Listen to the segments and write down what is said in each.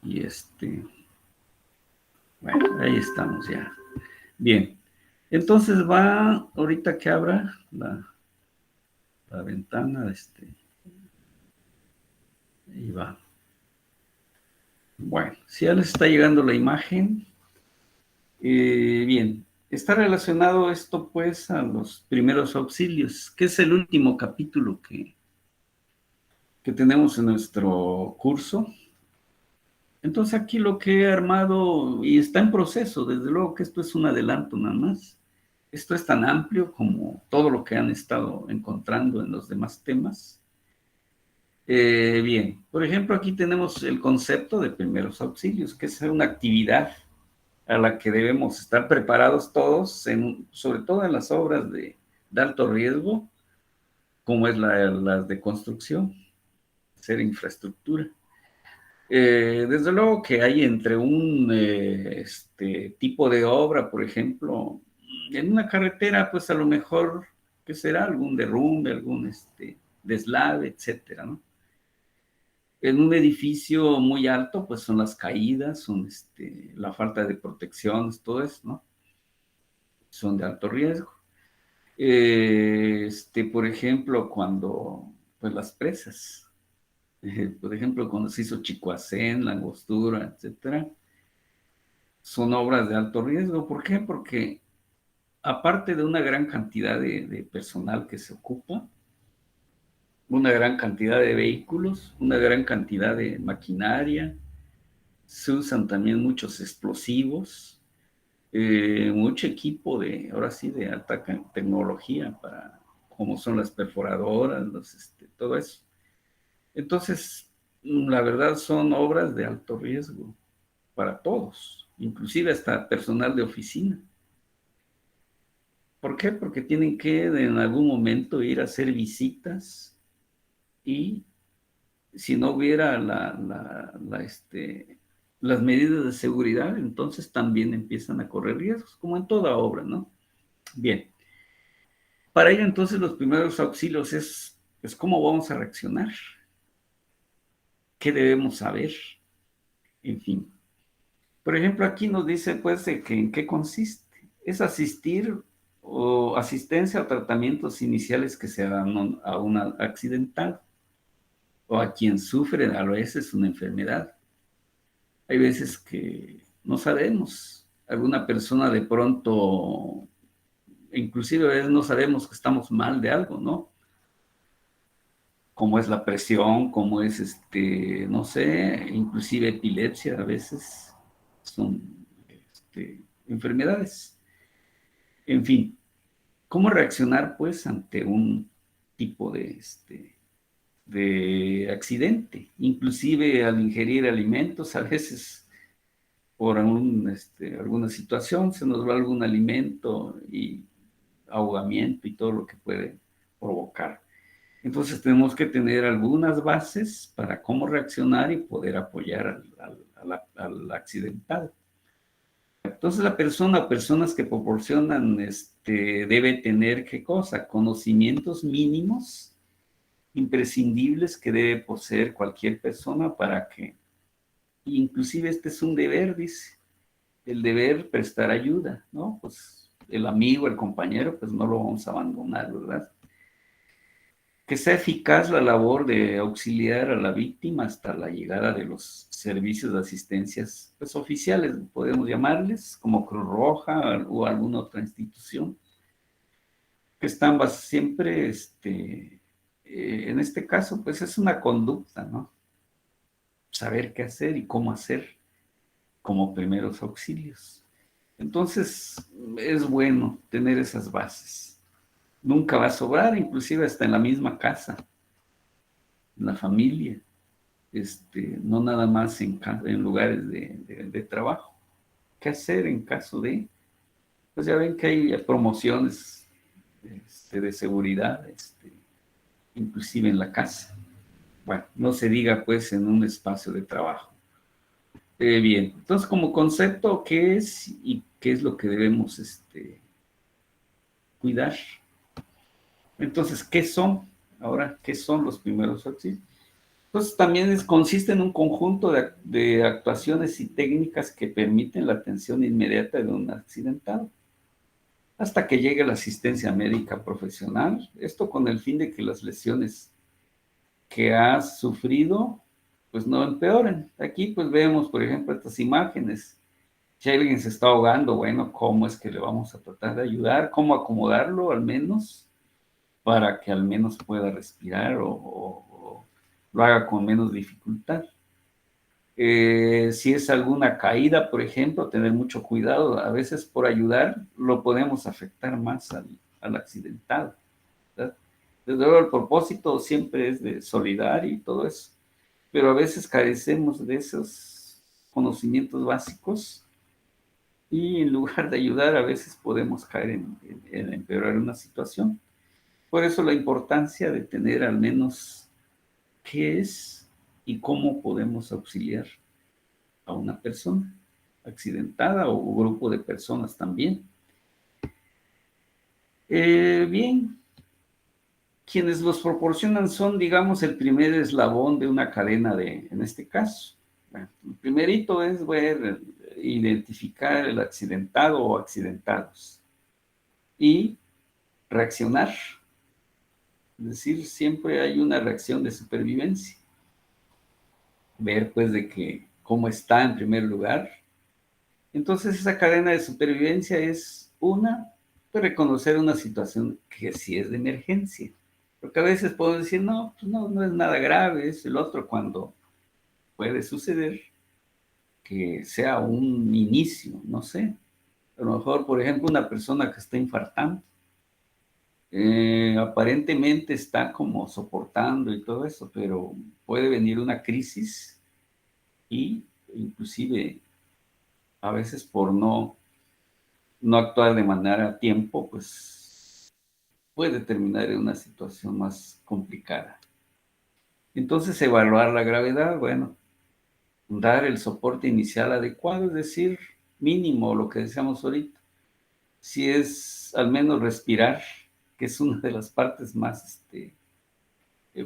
Y bueno, ahí estamos ya. Bien, entonces va, ahorita que abra la ventana, ahí va. Bueno, si ya les está llegando la imagen, bien, está relacionado esto pues a los primeros auxilios, que es el último capítulo que tenemos en nuestro curso. Entonces aquí lo que he armado, y está en proceso, desde luego que esto es un adelanto nada más. Esto es tan amplio como todo lo que han estado encontrando en los demás temas. Bien, por ejemplo, aquí tenemos el concepto de primeros auxilios, que es una actividad a la que debemos estar preparados todos, sobre todo en las obras de alto riesgo, como es las de construcción, hacer infraestructura. Desde luego que hay entre un tipo de obra, por ejemplo, en una carretera, pues a lo mejor, ¿qué será? Algún derrumbe, algún deslave, etcétera, ¿no? En un edificio muy alto, pues son las caídas, son la falta de protección, todo eso, ¿no? Son de alto riesgo. Por ejemplo, cuando, pues las presas, por ejemplo, cuando se hizo Chicoacén, La Angostura, etcétera, son obras de alto riesgo. ¿Por qué? Porque aparte de una gran cantidad de personal que se ocupa, una gran cantidad de vehículos, una gran cantidad de maquinaria, se usan también muchos explosivos, mucho equipo ahora sí, de alta tecnología para, como son las perforadoras, todo eso. Entonces, la verdad son obras de alto riesgo para todos, inclusive hasta personal de oficina. ¿Por qué? Porque tienen que en algún momento ir a hacer visitas y si no hubiera las medidas de seguridad, entonces también empiezan a correr riesgos, como en toda obra, ¿no? Bien. Para ello, entonces, los primeros auxilios es cómo vamos a reaccionar, qué debemos saber, en fin. Por ejemplo, aquí nos dice, pues, de que en qué consiste. Es asistir o asistencia a tratamientos iniciales que se dan a un accidentado o a quien sufre a veces una enfermedad. Hay veces que no sabemos. Alguna persona de pronto, inclusive a veces no sabemos que estamos mal de algo, ¿no? Como es la presión, como es, no sé, inclusive epilepsia a veces son enfermedades. En fin, ¿cómo reaccionar pues ante un tipo de accidente? Inclusive al ingerir alimentos, a veces por alguna situación se nos va algún alimento y ahogamiento y todo lo que puede provocar. Entonces tenemos que tener algunas bases para cómo reaccionar y poder apoyar al accidentado. Entonces la persona o personas que proporcionan debe tener, ¿qué cosa? Conocimientos mínimos, imprescindibles que debe poseer cualquier persona para que, inclusive este es un deber, dice, el deber prestar ayuda, ¿no? Pues el amigo, el compañero, pues no lo vamos a abandonar, ¿verdad? Que sea eficaz la labor de auxiliar a la víctima hasta la llegada de los servicios de asistencia pues, oficiales, podemos llamarles, como Cruz Roja o alguna otra institución, que están siempre, en este caso, pues es una conducta, ¿no? Saber qué hacer y cómo hacer como primeros auxilios. Entonces, es bueno tener esas bases. Nunca va a sobrar, inclusive hasta en la misma casa, en la familia. No nada más en lugares de trabajo. ¿Qué hacer en caso de? Pues ya ven que hay promociones de seguridad, inclusive en la casa. Bueno, no se diga pues en un espacio de trabajo. Bien, entonces como concepto, ¿qué es y qué es lo que debemos cuidar? Entonces, ¿qué son? Ahora, ¿qué son los primeros auxilios? Entonces también consiste en un conjunto de actuaciones y técnicas que permiten la atención inmediata de un accidentado hasta que llegue la asistencia médica profesional. Esto con el fin de que las lesiones que has sufrido pues no empeoren. Aquí pues vemos, por ejemplo, estas imágenes. Si alguien se está ahogando, bueno, ¿cómo es que le vamos a tratar de ayudar? ¿Cómo acomodarlo al menos para que al menos pueda respirar o lo haga con menos dificultad? Si es alguna caída, por ejemplo, tener mucho cuidado. A veces por ayudar lo podemos afectar más al accidentado, ¿verdad? Desde luego el propósito siempre es de solidario y todo eso, pero a veces carecemos de esos conocimientos básicos y en lugar de ayudar a veces podemos caer en empeorar una situación. Por eso la importancia de tener al menos qué es y cómo podemos auxiliar a una persona accidentada o grupo de personas también. Bien, quienes los proporcionan son, digamos, el primer eslabón de una cadena en este caso. Bueno, el primerito es ver, identificar el accidentado o accidentados y reaccionar. Es decir, siempre hay una reacción de supervivencia. Ver, pues, de que cómo está en primer lugar. Entonces, esa cadena de supervivencia es una, de reconocer una situación que sí es de emergencia. Porque a veces puedo decir, no, pues no es nada grave, es el otro cuando puede suceder que sea un inicio, no sé. A lo mejor, por ejemplo, una persona que está infartando, aparentemente está como soportando y todo eso, pero puede venir una crisis y inclusive a veces por no actuar de manera a tiempo, pues puede terminar en una situación más complicada. Entonces, evaluar la gravedad, bueno, dar el soporte inicial adecuado, es decir, mínimo, lo que decíamos ahorita. Si es al menos respirar, que es una de las partes más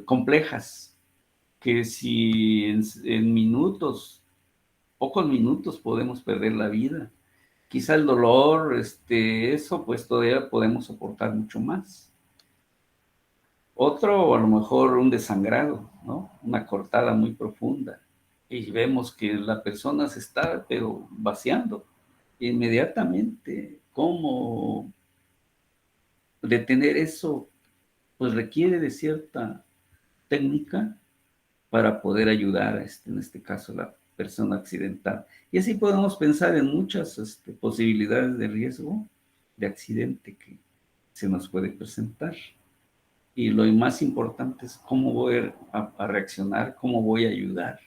complejas, que si en minutos, pocos minutos podemos perder la vida. Quizá el dolor, eso pues todavía podemos soportar mucho más. Otro, a lo mejor un desangrado, ¿no? Una cortada muy profunda. Y vemos que la persona se está, pero vaciando inmediatamente. ¿Cómo detener eso? Pues requiere de cierta técnica para poder ayudar, en este caso, a la persona accidentada. Y así podemos pensar en muchas posibilidades de riesgo de accidente que se nos puede presentar. Y lo más importante es cómo voy a reaccionar, cómo voy a ayudar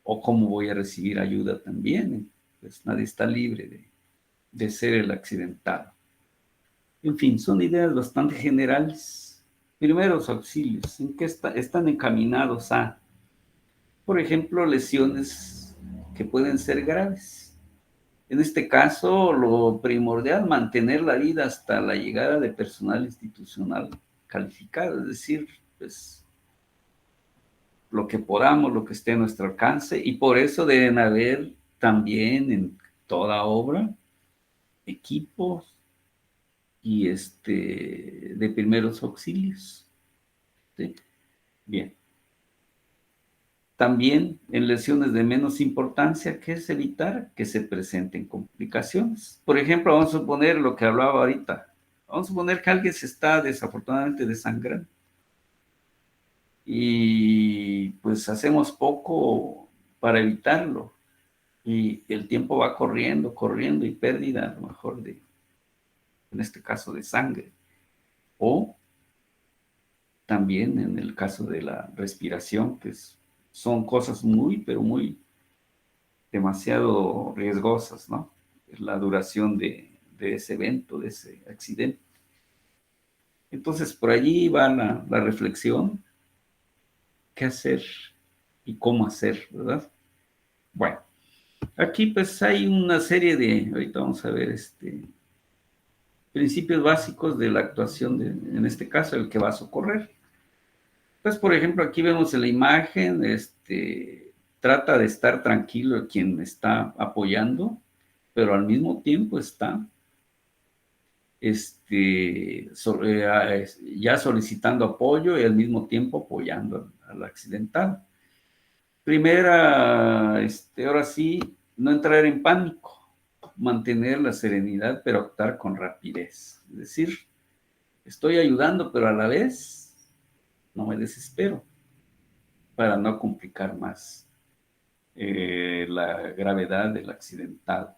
o cómo voy a recibir ayuda también. Pues nadie está libre de ser el accidentado. En fin, son ideas bastante generales. Primeros auxilios, ¿en qué están encaminados a, por ejemplo, lesiones que pueden ser graves? En este caso, lo primordial, mantener la vida hasta la llegada de personal institucional calificado, es decir, pues lo que podamos, lo que esté a nuestro alcance, y por eso deben haber también en toda obra equipos y de primeros auxilios. ¿Sí? Bien. También en lesiones de menos importancia, que es evitar que se presenten complicaciones. Por ejemplo, vamos a suponer lo que hablaba ahorita. Vamos a suponer que alguien se está desafortunadamente desangrando y pues hacemos poco para evitarlo y el tiempo va corriendo, corriendo y pérdida a lo mejor en este caso de sangre. O también en el caso de la respiración, que son cosas muy, pero muy demasiado riesgosas, ¿no? La duración de ese evento, de ese accidente. Entonces, por allí va la reflexión, qué hacer y cómo hacer, ¿verdad? Bueno, aquí pues hay una serie ahorita vamos a ver, principios básicos de la actuación en este caso, el que va a socorrer. Pues, por ejemplo, aquí vemos en la imagen, trata de estar tranquilo quien está apoyando, pero al mismo tiempo está ya solicitando apoyo y al mismo tiempo apoyando al accidentado. Primera, ahora sí, no entrar en pánico, mantener la serenidad, pero actuar con rapidez. Es decir, estoy ayudando, pero a la vez no me desespero para no complicar más la gravedad del accidentado.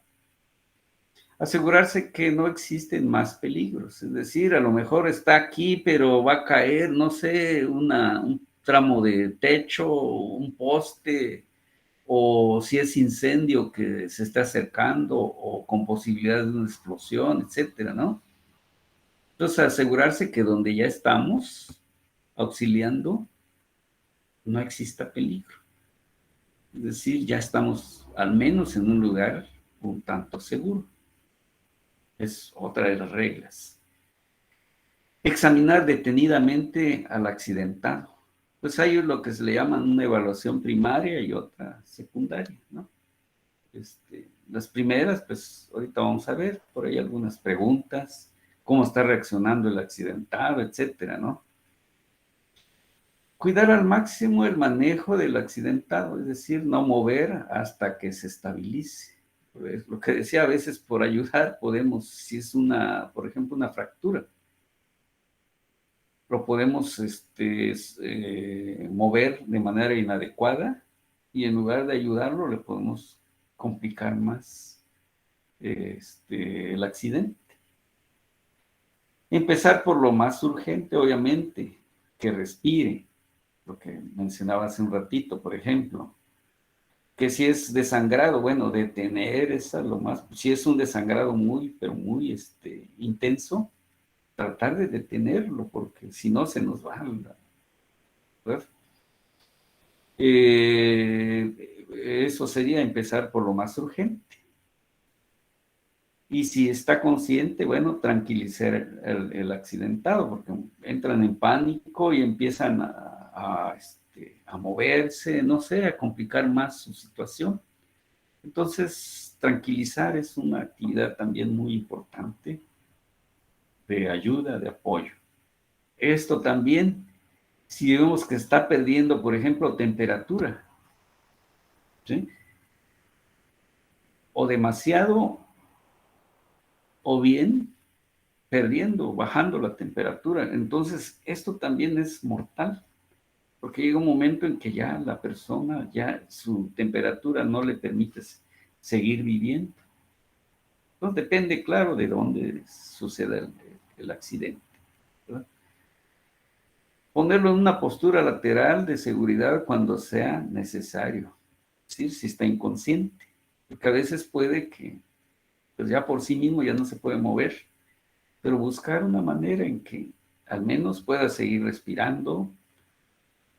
Asegurarse que no existen más peligros, es decir, a lo mejor está aquí, pero va a caer, no sé, un tramo de techo, un poste, o si es incendio que se está acercando, o con posibilidad de una explosión, etcétera, ¿no? Entonces, asegurarse que donde ya estamos auxiliando, no exista peligro. Es decir, ya estamos al menos en un lugar un tanto seguro. Es otra de las reglas. Examinar detenidamente al accidentado. Pues hay lo que se le llama una evaluación primaria y otra secundaria, ¿no? Las primeras, pues ahorita vamos a ver, por ahí algunas preguntas, cómo está reaccionando el accidentado, etcétera, ¿no? Cuidar al máximo el manejo del accidentado, es decir, no mover hasta que se estabilice. Pues, lo que decía, a veces por ayudar podemos, si es por ejemplo, una fractura, lo podemos mover de manera inadecuada y en lugar de ayudarlo le podemos complicar más el accidente. Empezar por lo más urgente, obviamente, que respire, lo que mencionaba hace un ratito, por ejemplo, que si es desangrado, bueno, detener esa lo más, si es un desangrado muy, pero muy intenso, tratar de detenerlo, porque si no se nos va, ¿verdad? Eso sería empezar por lo más urgente. Y si está consciente, bueno, tranquilizar el accidentado, porque entran en pánico y empiezan a moverse, no sé, a complicar más su situación. Entonces, tranquilizar es una actividad también muy importante de ayuda, de apoyo. Esto también, si vemos que está perdiendo, por ejemplo, temperatura, ¿sí? O demasiado, o bien perdiendo, bajando la temperatura. Entonces, esto también es mortal, porque llega un momento en que ya la persona, ya su temperatura no le permite seguir viviendo. Entonces, depende, claro, de dónde suceda el accidente, ¿verdad? Ponerlo en una postura lateral de seguridad cuando sea necesario, ¿sí? Si está inconsciente, porque a veces puede que, pues ya por sí mismo ya no se puede mover, pero buscar una manera en que al menos pueda seguir respirando,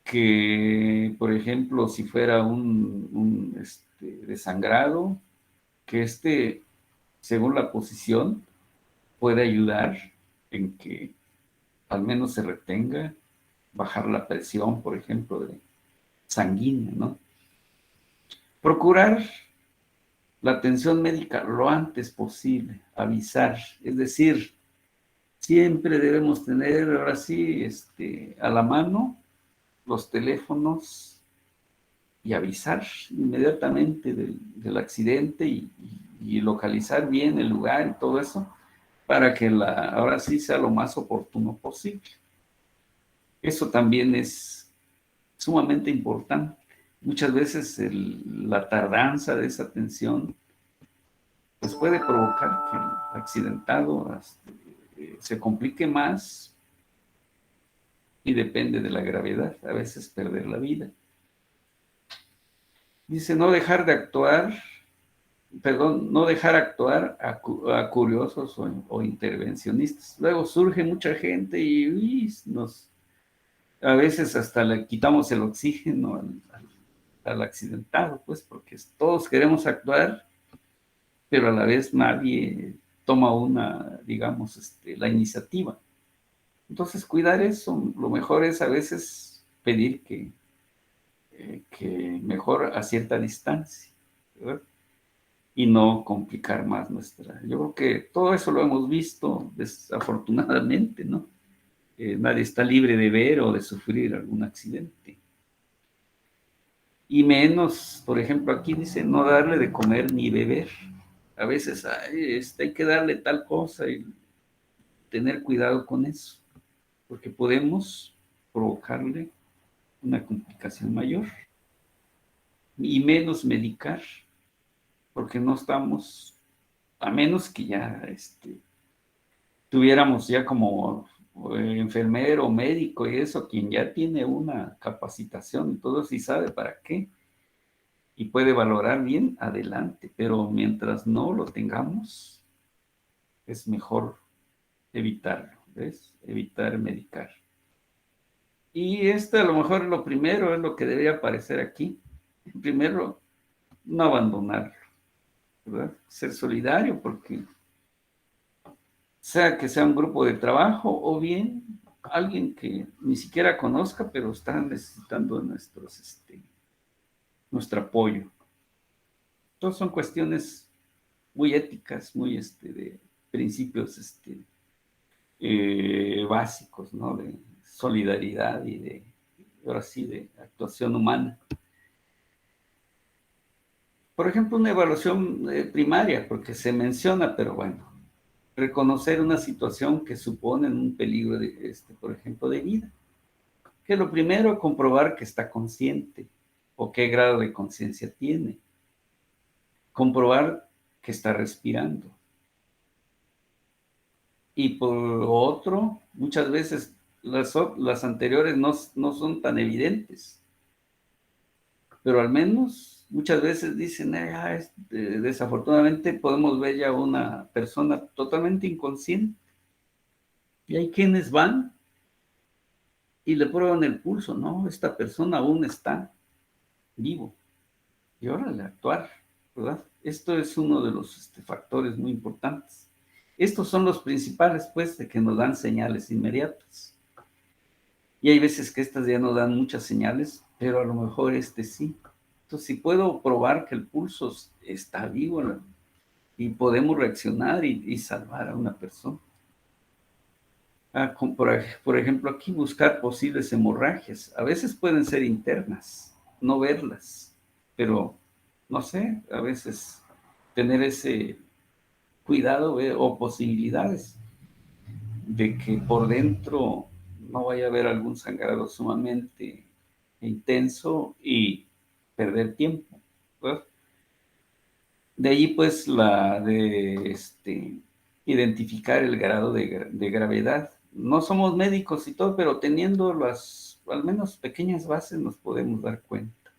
que, por ejemplo, si fuera un desangrado, que según la posición, puede ayudar en que al menos se retenga, bajar la presión, por ejemplo, sanguínea, ¿no? Procurar la atención médica lo antes posible, avisar, es decir, siempre debemos tener, ahora sí, a la mano los teléfonos y avisar inmediatamente del accidente y localizar bien el lugar y todo eso para que ahora sí sea lo más oportuno posible. Eso también es sumamente importante. Muchas veces la tardanza de esa atención pues puede provocar que el accidentado se complique más y depende de la gravedad, a veces perder la vida. Dice, no dejar de actuar, perdón, no dejar actuar a curiosos o intervencionistas. Luego surge mucha gente y a veces hasta le quitamos el oxígeno al accidentado, pues, porque todos queremos actuar, pero a la vez nadie toma digamos, la iniciativa. Entonces, cuidar eso, lo mejor es a veces pedir que mejor a cierta distancia, ¿verdad? Y no complicar más nuestra. Yo creo que todo eso lo hemos visto desafortunadamente, ¿no? Nadie está libre de ver o de sufrir algún accidente. Y menos, por ejemplo, aquí dice no darle de comer ni beber. A veces hay que darle tal cosa y tener cuidado con eso, porque podemos provocarle una complicación mayor y menos medicar, porque no estamos, a menos que ya tuviéramos ya como enfermero, médico y eso, quien ya tiene una capacitación y todo eso y sabe para qué y puede valorar bien, adelante, pero mientras no lo tengamos, es mejor evitarlo, ¿ves? Evitar medicar. Y a lo mejor lo primero es lo que debería aparecer aquí. Primero, no abandonarlo, ¿verdad? Ser solidario, porque sea que sea un grupo de trabajo o bien alguien que ni siquiera conozca, pero está necesitando de nuestro apoyo. Entonces son cuestiones muy éticas, muy de principios básicos, ¿no? De solidaridad y ahora sí, de actuación humana. Por ejemplo, una evaluación primaria, porque se menciona, pero bueno, reconocer una situación que supone un peligro, por ejemplo, de vida. Que lo primero, comprobar que está consciente o qué grado de conciencia tiene. Comprobar que está respirando. Y por otro, muchas veces las anteriores no son tan evidentes, pero al menos muchas veces dicen, desafortunadamente podemos ver ya una persona totalmente inconsciente. Y hay quienes van y le prueban el pulso, no, esta persona aún está vivo. Y órale, actuar, ¿verdad? Esto es uno de los factores muy importantes. Estos son los principales, pues, de que nos dan señales inmediatas. Y hay veces que estas ya no dan muchas señales, pero a lo mejor sí. Entonces, si puedo probar que el pulso está vivo, ¿no? Y podemos reaccionar y salvar a una persona. Por ejemplo, aquí buscar posibles hemorragias. A veces pueden ser internas, no verlas, pero no sé, a veces tener ese cuidado o posibilidades de que por dentro no vaya a haber algún sangrado sumamente intenso y perder tiempo, ¿verdad? De allí pues la de identificar el grado de gravedad. No somos médicos y todo, pero teniendo las al menos pequeñas bases nos podemos dar cuenta.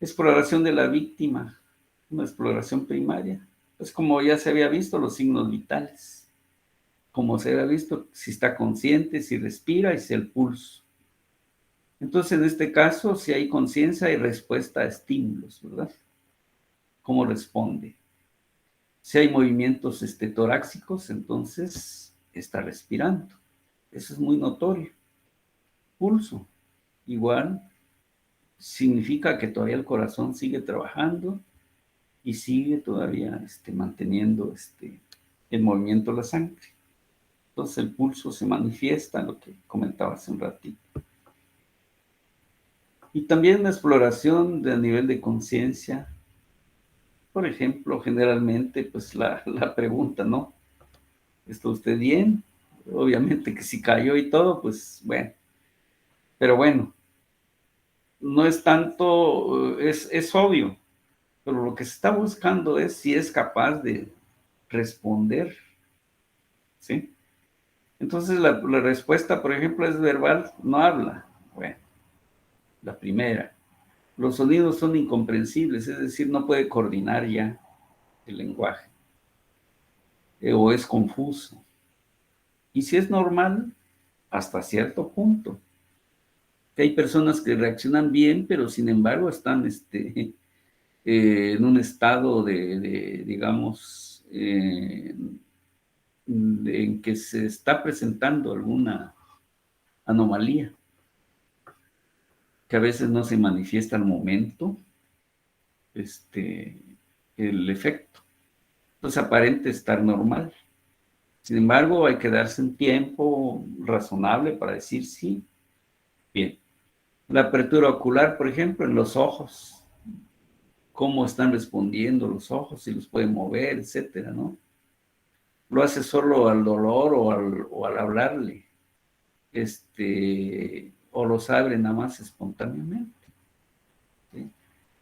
Exploración de la víctima, una exploración primaria. Pues como ya se había visto, los signos vitales. Como se había visto, si está consciente, si respira y si el pulso. Entonces, en este caso, si hay conciencia y respuesta a estímulos, ¿verdad? ¿Cómo responde? Si hay movimientos torácicos, entonces está respirando. Eso es muy notorio. Pulso, igual, significa que todavía el corazón sigue trabajando y sigue todavía manteniendo el movimiento de la sangre. Entonces el pulso se manifiesta, lo que comentaba hace un ratito. Y también una exploración de nivel de conciencia. Por ejemplo, generalmente, pues la pregunta, ¿no? ¿Está usted bien? Obviamente que si cayó y todo, pues bueno. Pero bueno, no es tanto, es obvio, pero lo que se está buscando es si es capaz de responder, ¿sí? Entonces la respuesta, por ejemplo, es verbal, no habla. Bueno, la primera. Los sonidos son incomprensibles, es decir, no puede coordinar ya el lenguaje, o es confuso. Y si es normal, hasta cierto punto. Que hay personas que reaccionan bien, pero sin embargo están en un estado digamos, en que se está presentando alguna anomalía. que a veces no se manifiesta al momento, el efecto. Entonces aparente estar normal. Sin embargo, hay que darse un tiempo razonable para decir sí. Bien. La apertura ocular, por ejemplo, en los ojos. Cómo están respondiendo los ojos, si los pueden mover, etcétera, ¿no? Lo hace solo al dolor o al hablarle. O los abre nada más espontáneamente. ¿Sí?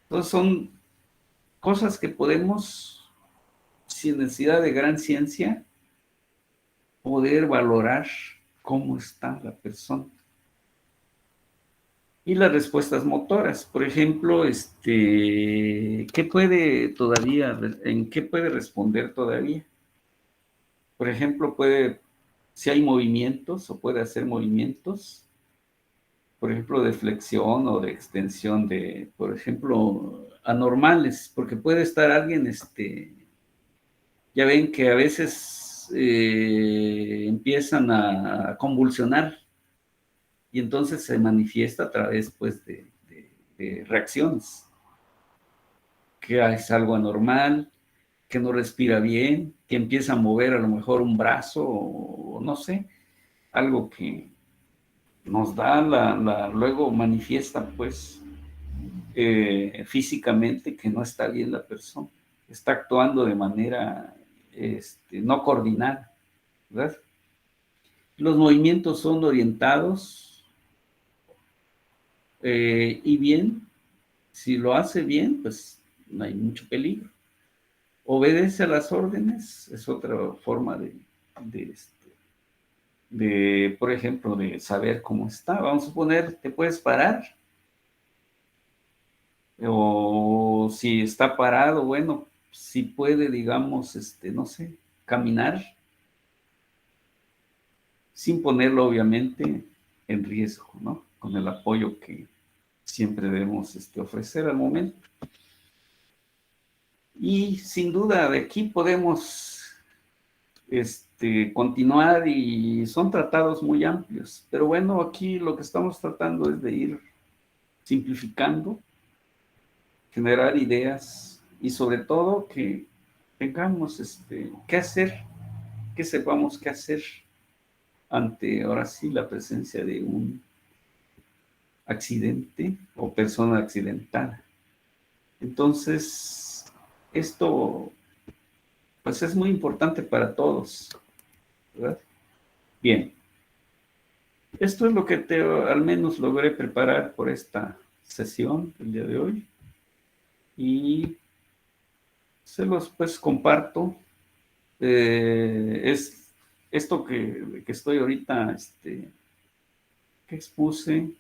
Entonces son cosas que podemos, sin necesidad de gran ciencia, poder valorar cómo está la persona. Y las respuestas motoras, por ejemplo, ¿qué puede todavía, en qué puede responder todavía? Por ejemplo, si hay movimientos o puede hacer movimientos, por ejemplo, de flexión o de extensión por ejemplo, anormales, porque puede estar alguien, ya ven que a veces empiezan a convulsionar y entonces se manifiesta a través, pues, de reacciones, que es algo anormal, que no respira bien, que empieza a mover a lo mejor un brazo o no sé, algo que nos da luego manifiesta, pues, físicamente que no está bien la persona, está actuando de manera no coordinada, ¿verdad? Los movimientos son orientados y bien, si lo hace bien, pues no hay mucho peligro. Obedece a las órdenes, es otra forma de, por ejemplo, de saber cómo está. Vamos a suponer, te puedes parar, o si está parado, bueno, si puede, digamos, no sé, caminar, sin ponerlo obviamente en riesgo, ¿no? Con el apoyo que siempre debemos ofrecer al momento. Y sin duda de aquí podemos continuar y son tratados muy amplios. Pero bueno, aquí lo que estamos tratando es de ir simplificando, generar ideas y sobre todo que tengamos qué hacer, que sepamos qué hacer ante, ahora sí, la presencia de un accidente o persona accidentada. Entonces, esto pues es muy importante para todos, ¿verdad? Bien, esto es lo que al menos logré preparar por esta sesión el día de hoy y se los pues comparto. Es esto que estoy ahorita, que expuse,